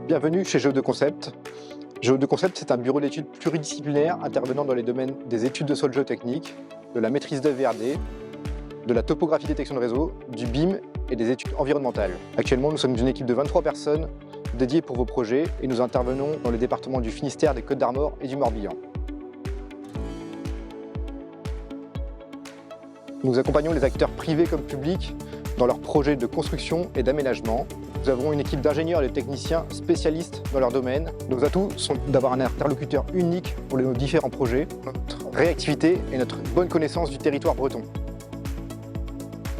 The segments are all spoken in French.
Bienvenue chez Géo de Concept. Géo de Concept, c'est un bureau d'études pluridisciplinaire intervenant dans les domaines des études de sol géotechnique, de la maîtrise d'œuvre VRD, de la topographie détection de réseau, du BIM et des études environnementales. Actuellement, nous sommes une équipe de 23 personnes dédiées pour vos projets et nous intervenons dans les départements du Finistère, des Côtes-d'Armor et du Morbihan. Nous accompagnons les acteurs privés comme publics dans leurs projets de construction et d'aménagement. Nous avons une équipe d'ingénieurs et de techniciens spécialistes dans leur domaine. Nos atouts sont d'avoir un interlocuteur unique pour nos différents projets, notre réactivité et notre bonne connaissance du territoire breton.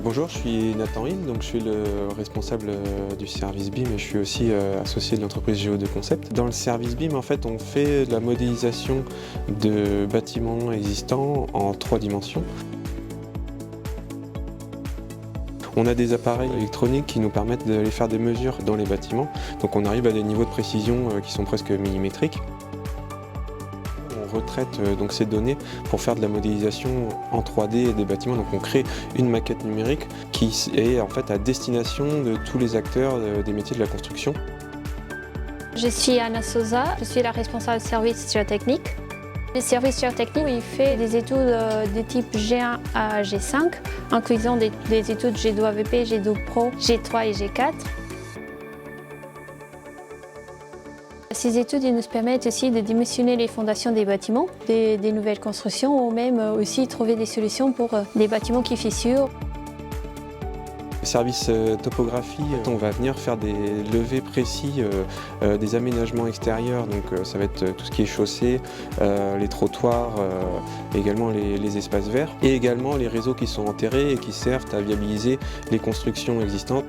Bonjour, je suis Nathan Hill, donc je suis le responsable du service BIM et je suis aussi associé de l'entreprise Géo de Concept. Dans le service BIM, en fait, on fait de la modélisation de bâtiments existants en 3 dimensions. On a des appareils électroniques qui nous permettent d'aller faire des mesures dans les bâtiments, donc on arrive à des niveaux de précision qui sont presque millimétriques. On retraite donc ces données pour faire de la modélisation en 3D des bâtiments, donc on crée une maquette numérique qui est en fait à destination de tous les acteurs des métiers de la construction. Je suis Anna Souza, je suis la responsable service géotechnique. Le service géotechnique, il fait des études de type G1 à G5, incluant des études G2 AVP, G2 Pro, G3 et G4. Ces études nous permettent aussi de dimensionner les fondations des bâtiments, des nouvelles constructions ou même aussi trouver des solutions pour des bâtiments qui fissurent. Le service topographie, on va venir faire des levés précis des aménagements extérieurs, donc ça va être tout ce qui est chaussée, les trottoirs, également les espaces verts, et également les réseaux qui sont enterrés et qui servent à viabiliser les constructions existantes.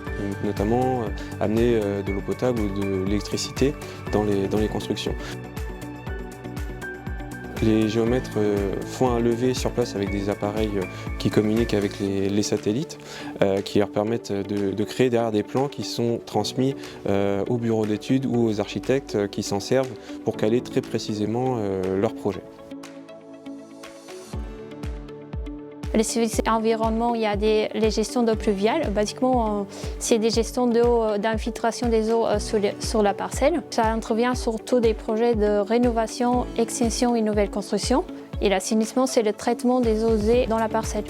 Donc, notamment amener de l'eau potable ou de l'électricité dans les constructions. Les géomètres font un levé sur place avec des appareils qui communiquent avec les satellites, qui leur permettent de créer derrière des plans qui sont transmis aux bureaux d'études ou aux architectes qui s'en servent pour caler très précisément leur projet. Les services environnement, il y a les gestions d'eau pluviale. Basiquement, c'est des gestions d'eau, d'infiltration des eaux sur la parcelle. Ça intervient surtout des projets de rénovation, extension et nouvelle construction. Et l'assainissement, c'est le traitement des eaux usées dans la parcelle.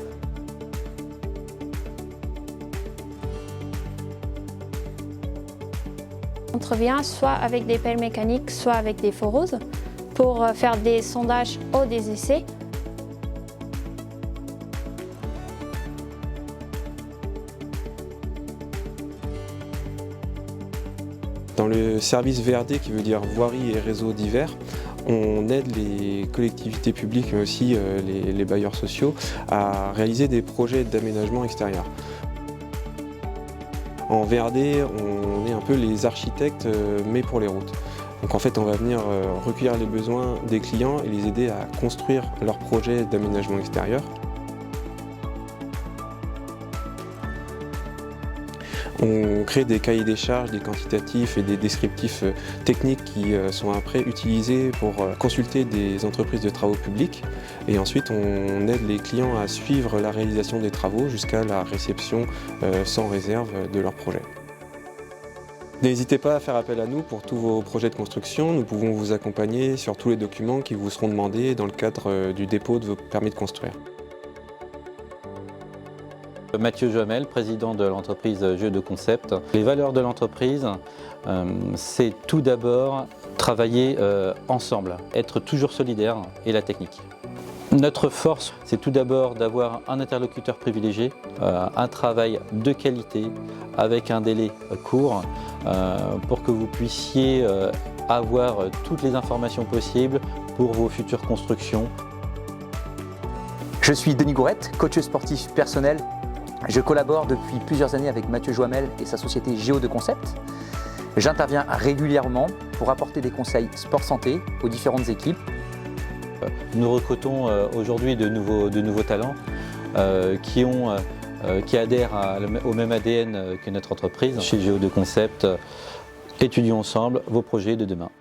On intervient soit avec des pelles mécaniques, soit avec des foreuses pour faire des sondages ou des essais. Dans le service VRD, qui veut dire voirie et réseaux divers, on aide les collectivités publiques mais aussi les bailleurs sociaux à réaliser des projets d'aménagement extérieur. En VRD, on est un peu les architectes mais pour les routes. Donc en fait, on va venir recueillir les besoins des clients et les aider à construire leurs projets d'aménagement extérieur. On crée des cahiers des charges, des quantitatifs et des descriptifs techniques qui sont après utilisés pour consulter des entreprises de travaux publics. Et ensuite, on aide les clients à suivre la réalisation des travaux jusqu'à la réception sans réserve de leur projet. N'hésitez pas à faire appel à nous pour tous vos projets de construction. Nous pouvons vous accompagner sur tous les documents qui vous seront demandés dans le cadre du dépôt de vos permis de construire. Mathieu Joamel, président de l'entreprise Géo de Concept. Les valeurs de l'entreprise, c'est tout d'abord travailler ensemble, être toujours solidaire et la technique. Notre force, c'est tout d'abord d'avoir un interlocuteur privilégié, un travail de qualité avec un délai court pour que vous puissiez avoir toutes les informations possibles pour vos futures constructions. Je suis Denis Gourette, coach sportif personnel. Je collabore depuis plusieurs années avec Mathieu Joamel et sa société Géo de Concept. J'interviens régulièrement pour apporter des conseils sport-santé aux différentes équipes. Nous recrutons aujourd'hui de nouveaux talents qui adhèrent au même ADN que notre entreprise. Chez Géo de Concept, étudions ensemble vos projets de demain.